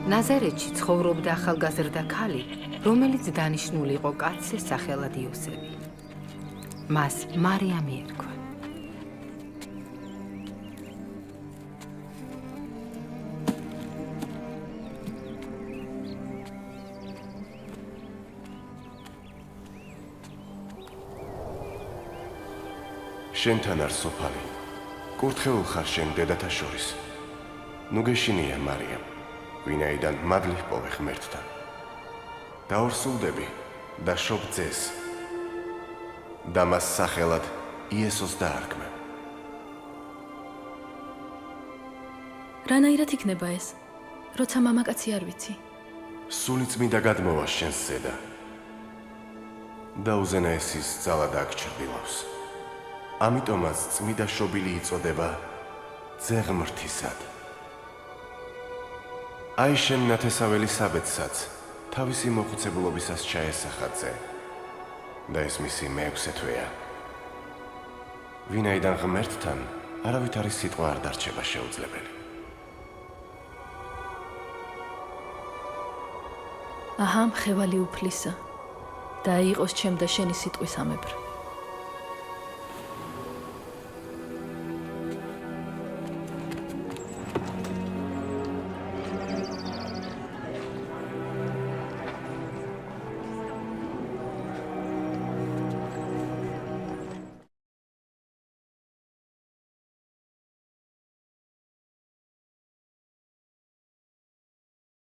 ნაზარეთში ცხოვრობდა ახალგაზრდა ქალი, რომელიც დანიშნული იყო კაცის სახელად იოსები. მას მარიამი ერქვა. შენთან არ სოფალი, კურთხეულ ხარ შენ დედათა შორის. ნუ გეშინია მარიამ, ვინაიდან მადლი ჰპოვე ღმერთთან. დაორსულდები და შობ ძეს და მას სახელად იესოს დაარქმე. რანაირად იქნება ეს, როცა მამაკაცი არ ვიცი? სული წმინდა გადმოვა შენს ზედა და უზენაესის ძალა დააგჩრდილავს. ამიტომაც წმიდა შობილი იწოდება ძე ღმრთისად. აი შენ ნათესაველი საბედსაც თავისი მოხუცებულობისას ჩაესახა ძე და ეს მისი მეექვსე თვეა. ვინაიდან ღმერთთან არავითარი სიტყვა არ დარჩება შეუძლებელი. აჰა, მხევალი უფლისა და იყოს ჩემ და შენი სიტყვის ამებრ.